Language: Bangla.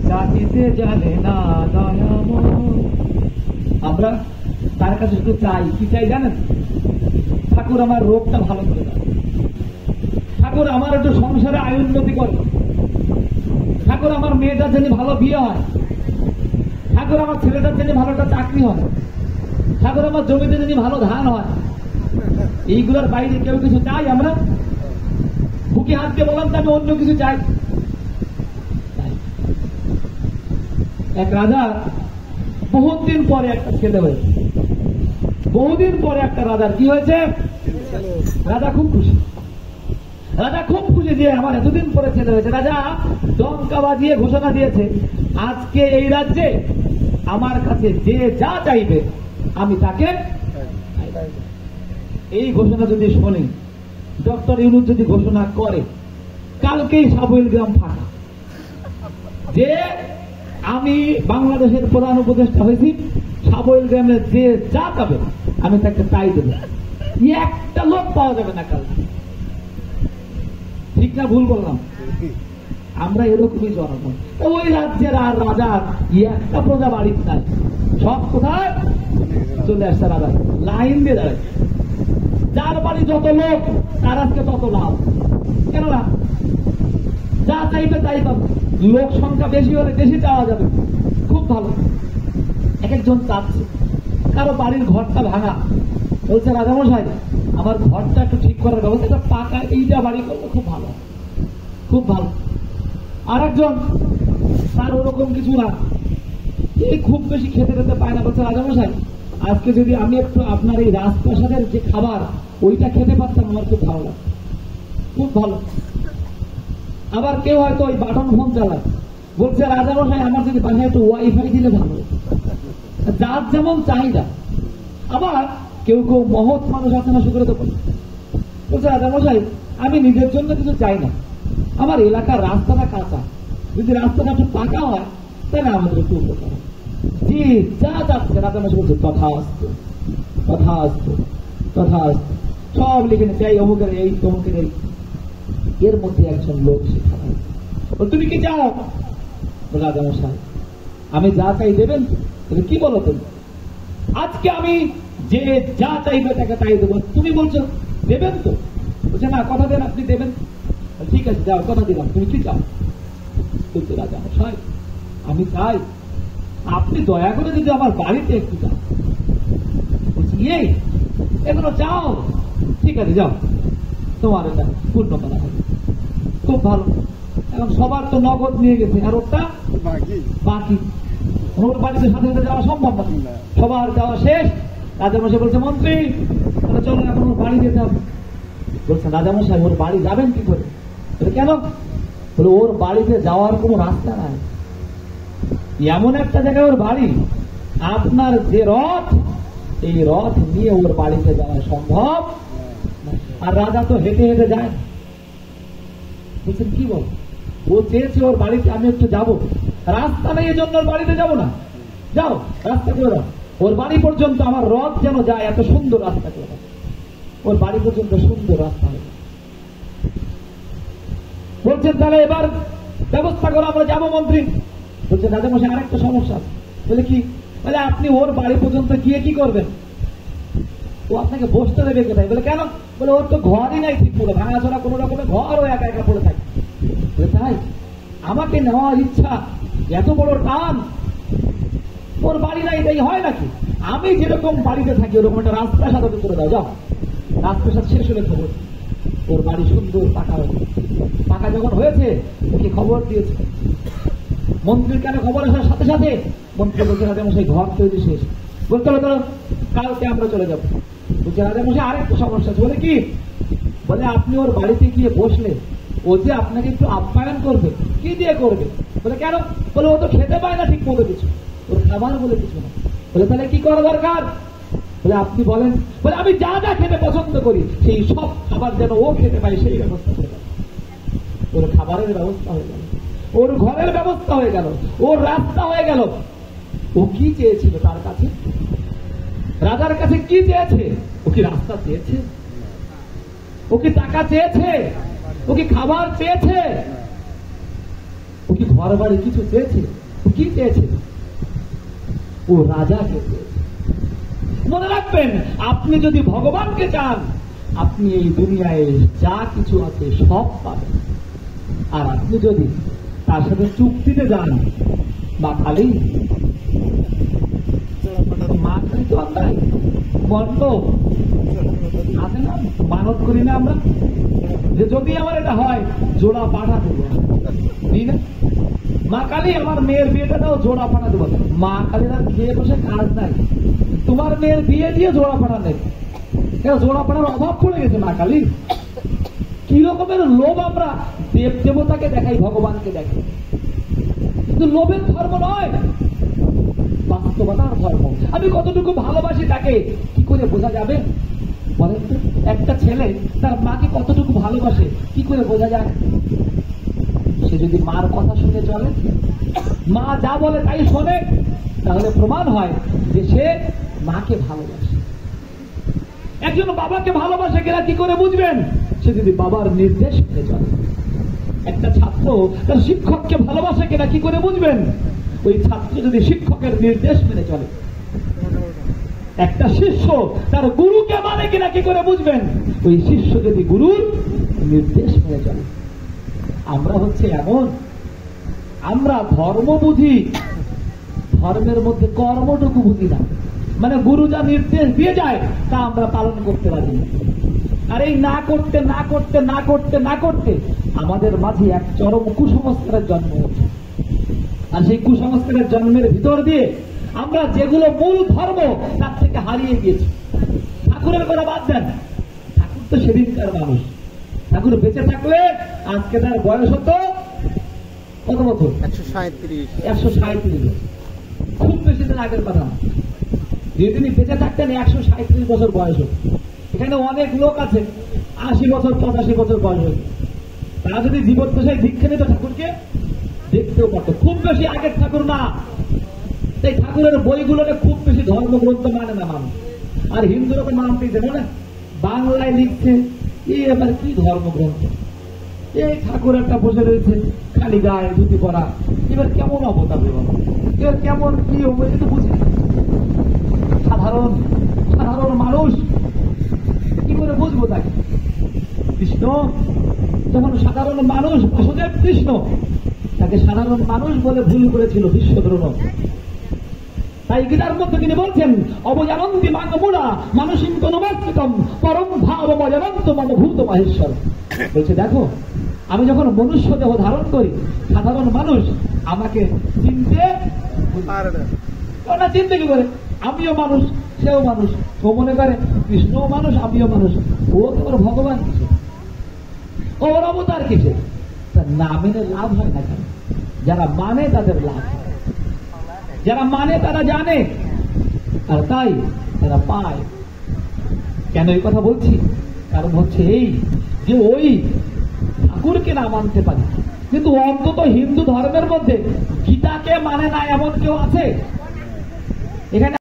জাতিতে জানে না দয়াময়। আমরা তার কাছে শুধু চাই, কি চাই জানেন? ঠাকুর আমার রোগটা ভালো করে দাও, ঠাকুর আমার একটু সংসারে আয় উন্নতি করো, ঠাকুর আমার মেয়েটার জন্য ভালো বিয়ে হয়, ঠাকুর আমার ছেলেটার জন্য ভালো একটা চাকরি হয়, ঠাকুর আমার জমিতে জন্য ভালো ধান হয়। এইগুলোর বাইরে কেউ কিছু চাই? আমরা বুকে হাত দিয়ে বললাম তো আমি অন্য কিছু চাই? এক রাজা বহুদিন পরে একটা ছেলে হয়েছে, বহুদিন পরে একটা রাজার কি হয়েছে? রাজা খুব খুশি, রাজা খুব খুশি যে আমার এতদিন পরে ছেলে হয়েছে। রাজা ডঙ্কা বাজিয়ে ঘোষণা দিয়েছে, আজকে এই রাজ্যে আমার কাছে যে যা চাইবে আমি তাকে। এই ঘোষণা যদি শোনে, ডক্টর ইউনূস যদি ঘোষণা করে কালকেই সাবইল গ্রাম ফাঁকা, যে আমি বাংলাদেশের প্রধান উপদেষ্টা হয়েছি, সাবইল গ্রামে যে যা চাবে আমি তাকে তাই দেব, একটা লোক পাওয়া যাবে না কাল। ঠিক না ভুল বললাম? আমরা এরকমই জনগণ। ওই রাজ্যের আর রাজার একটা প্রজা বাড়ির নাই, সব কোথায় চলে আসছে? রাজা লাইন দিয়ে দাঁড়ায়, যার বাড়ি যত লোক তার আজকে তত লাভ। কেননা যা চাইবে তাই পাবে, লোক সংখ্যা বেশি হলে বেশি চাওয়া যাবে। খুব ভালো। এক একজন চাচ্ছে, কারো বাড়ির ঘরটা ভাঙা, বলছে রাজামশাই আমার ঘরটা একটু ঠিক করার ব্যবস্থা, পাকা এইটা বাড়ি করলে খুব ভালো, খুব ভালো। আর একজন তার ওরকম কিছু না, এই খুব বেশি খেতে খেতে পায় না, বলছে রাজামশাই আজকে যদি আমি একটু আপনার এই রাজপ্রাসাদের যে খাবার ওইটা খেতে পারতাম আমার খুব ভালো লাগে, খুব ভালো। আবার কেউ হয়তো ওই বাটন ফোন চালায়, বলছে রাজামশাই আমার যদি বাসায় একটু ওয়াইফাই দিলে ভালো। যার যেমন চাহিদা। আবার কেউ কেউ মহৎ মানুষ আছে না, সুখরে তো বলছে রাজামশাই আমি নিজের জন্য কিছু চাই না, আমার এলাকার রাস্তাটা কাঁচা, যদি রাস্তাটা একটু পাকা হয় তাহলে আমাদের একটু উপকার হয়। জি যা চাচ্ছে রাজামশাই বলছে তথাস্তু তথাস্তু তথাস্তু, সব লিখে নিচ্ছে, এই অমুকের এই তমুকের এই। এর মধ্যে একজন লোক শিক্ষা হয়, তুমি কি চাও? রাজামশাই আমি যা চাই দেবেন। কি বলো তুমি? আজকে আমি যে যা চাইবে তাকে তাই দেবো। তুমি বলছো দেবেন তো? বলছে না, কথা দেন আপনি দেবেন। ঠিক আছে যাও, কথা দিলাম। তুমি কি চাও? বলছে রাজামশাই আমি চাই আপনি দয়া করে যদি আমার বাড়িতে একটু যান। বলছি এই এগুলো চাও? ঠিক আছে যাও, তোমার এটা পূর্ণ করা হবে। খুব ভালো। এখন সবার তো নগদ নিয়ে গেছে, আর ওটা বাকি। ওর বাড়িতে সাথে সাথে যাওয়া সম্ভব না, সবার যাওয়া শেষ। রাজামশাই বলছে মন্ত্রী তাহলে চলো এখন ওর বাড়ি যেতে হবে। বলছে রাজামশাই ওর বাড়ি যাবেন কি করে? কেন? বলে ওর বাড়িতে যাওয়ার কোনো রাস্তা নাই, এমন একটা জায়গায় ওর বাড়ি, আপনার যে রথ এই রথ নিয়ে ওর বাড়িতে যাওয়া সম্ভব। আর রাজা তো হেঁটে হেঁটে যায়। বলছেন কি বল? ও চেয়েছে ওর বাড়িতে আমি একটু যাবো, রাস্তা নেই এজন্য ওর বাড়িতে যাবো না। যাও রাস্তা করে দাও, ওর বাড়ি পর্যন্ত আমার রথ যেন যায়, এত সুন্দর রাস্তা করে দাও, ওর বাড়ি পর্যন্ত সুন্দর রাস্তা হবে। বলছেন তাহলে এবার ব্যবস্থা করো, আমরা যাবো মন্ত্রী। বলছে রাজামশাই আরেকটা সমস্যা। বলে কি? বলে আপনি ওর বাড়ি পর্যন্ত গিয়ে কি করবেন? ও আপনাকে বসতে দেবে কোথায়? বলে কেন? বলে ওর তো ঘরই নাই ঠিক করে, ভাঙাচোরা কোনো রকমের ঘর ও একা একা পড়ে থাকে। বলে তাই? আমাকে নেওয়ার ইচ্ছা, এত বড় টান, ওর বাড়ি নাই তাই হয় নাকি? আমি যেরকম বাড়িতে থাকি ওরকম একটা রাজপ্রাসাদ করে দাও, যাও। রাজপ্রাসাদ শেষ হলে খবর ওর বাড়ি সুন্দর পাকা হয়েছে। পাকা যখন হয়েছে ওকে খবর দিয়েছে মন্ত্রীর কানে। খবর আসার সাথে সাথে মন্ত্রী বলছে রাজামশাই ঘর তৈরি শেষ। বলতে হলো কালকে আমরা চলে যাবো। বলছে রাজামশাই আরেকটা সমস্যা আছে। বলে কি? বলে আপনি ওর বাড়িতে গিয়ে বসলে ও যে আপনাকে একটু আপ্যায়ন করবে। কি দিয়ে করবে? বলে কেন? বলে ও তো খেতে পায় না ঠিক মতো কিছু, ওর খাবার বলে কিছু না। বলে তাহলে কি করা দরকার? বলে আপনি বলেন। বলে আমি যা যা খেতে পছন্দ করি সেই সব খাবার যেন ও খেতে পায় সেই ব্যবস্থা করে দেয়। ওর খাবারের ব্যবস্থা হয়ে গেল, ওর ঘরের ব্যবস্থা হয়ে গেল, ওর রাস্তা হয়ে গেল। ও কি চেয়েছিল তার কাছে? রাজার কাছে কি চেয়েছে? ও কি রাস্তা চেয়েছে? ও কি টাকা চেয়েছে? ও কি খাবার চেয়েছে? ও কি ঘর বাড়ি কিছু চেয়েছে? ও কি চেয়েছে? ও রাজাকে চেয়েছে। মনে রাখবেন, আপনি যদি ভগবানকে চান, আপনি এই দুনিয়ায় যা কিছু আছে সব পাবেন। আর আপনি যদি তার সাথে চুক্তিতে যান, মা কালী, মা কালী তো আমরা বন্ধ আছে না, মানত করি না আমরা যে যদি আমার এটা হয় জোড়া পাঠা দেবো, না মা কালী আমার মেয়ের বিয়েটা দাও, জোড়া পাঠা দেবো। মা কালীর আর খেয়ে বসে কাজ নাই, তোমার মেয়ের বিয়ে দিয়ে জোড়া পাঠা নেই। জোড়া পাঠার অভাব পড়ে গেছে মা কালী। কি রকমের লোভ আমরা দেব দেবতাকে দেখাই, ভগবানকে দেখাই, কিন্তু লোভের ধর্ম নয়, বাস্তবতার ধর্ম। আমি কতটুকু ভালোবাসি তাকে কি করে বোঝা যাবে বলেন তো? একটা ছেলে তার মাকে কতটুকু ভালোবাসে কি করে বোঝা যায়? সে যদি মার কথা শুনে চলে, মা যা বলে তাই শোনে, তাহলে প্রমাণ হয় যে সে মাকে ভালোবাসে। একজন বাবাকে ভালোবাসে কিনা কি করে বুঝবেন? সে যদি বাবার নির্দেশ মেনে চলে। একটা ছাত্র তার শিক্ষককে ভালোবাসে কিনা কি করে বুঝবেন? ওই ছাত্র যদি শিক্ষকের নির্দেশ মেনে চলে। একটা শিষ্য তার গুরুকে মানে কিনা কি করে বুঝবেন? ওই শিষ্য যদি গুরুর নির্দেশ মেনে চলে। আমরা হচ্ছে এমন, আমরা ধর্ম বুঝি, ধর্মের মধ্যে কর্মটুকু বুঝি না। মানে গুরু যা নির্দেশ দিয়ে যায় তা আমরা পালন করতে পারি না। আর এই না করতে না করতে না করতে না করতে আমাদের মাঝে এক চরম কুসংস্কারের জন্ম হচ্ছে। আর সেই কুসংস্কারের জন্মের ভিতর দিয়ে আমরা যেগুলো মূল ধর্ম তার থেকে হারিয়ে গিয়েছি। ঠাকুরের কথা বাদ দেন, ঠাকুর তো সেদিনকার মানুষ। ঠাকুর বেঁচে থাকলে আজকে তার বয়স হতো কত বছর? 137। খুব বেশি দিন আগের কথা। যেদিনই বেঁচে থাকতেন 137 বছর বয়স হতো। এখানে অনেক লোক আছে 80 বছর 85 বছর বয়স হতো। তারা যদি জীবদ্দশায় দীক্ষা নিত ঠাকুরকে, দেখতেও পারত। খুব বেশি আগের ঠাকুর না। এই ঠাকুরের বইগুলোকে খুব বেশি ধর্মগ্রন্থ মানে না মানুষ। আর হিন্দুরা তো মানতেই দেবে না, বাংলায় লিখছে, এই এবার কি ধর্মগ্রন্থ? এই ঠাকুর একটা বসে রয়েছে খালি গায়ে ধুতি পরা, এবার কেমন অবতার, এবার কেমন কি হবে তো বুঝি। সাধারণ সাধারণ মানুষ কি করে বুঝবো তাকে? কৃষ্ণ যখন সাধারণ মানুষ, বাসুদেব কৃষ্ণ তাকে সাধারণ মানুষ বলে ভুল করেছিল বিশ্বদ্রোণ। তাই গীতার মধ্যে তিনি বলছেন, অবজানন্তি মাঙ্গমূলা মানসিং তনুমাত্রিকম পরম ভাব অবজানন্ত মনোভূত মাহেশ্বর। বলছে দেখো, আমি যখন মনুষ্য দেহ ধারণ করি, সাধারণ মানুষ আমাকে চিনতে না। চিনতে কি করে? আমিও মানুষ, সেও মানুষ। ও মনে করে কৃষ্ণও মানুষ, আমিও মানুষ। ও তোমার ভগবান কিসে? ওর অবতার কিসে? না মেনে লাভ হয় না কেন? যারা মানে তাদের লাভ হয়, যারা মানে তারা জানে, আর তাই তারা পায়। কেন এই কথা বলছি? কারণ হচ্ছে এই যে ওই ঠাকুরকে না মানতে পারি, কিন্তু অন্তত হিন্দু ধর্মের মধ্যে গীতাকে মানে না এমন কেউ আছে এখানে?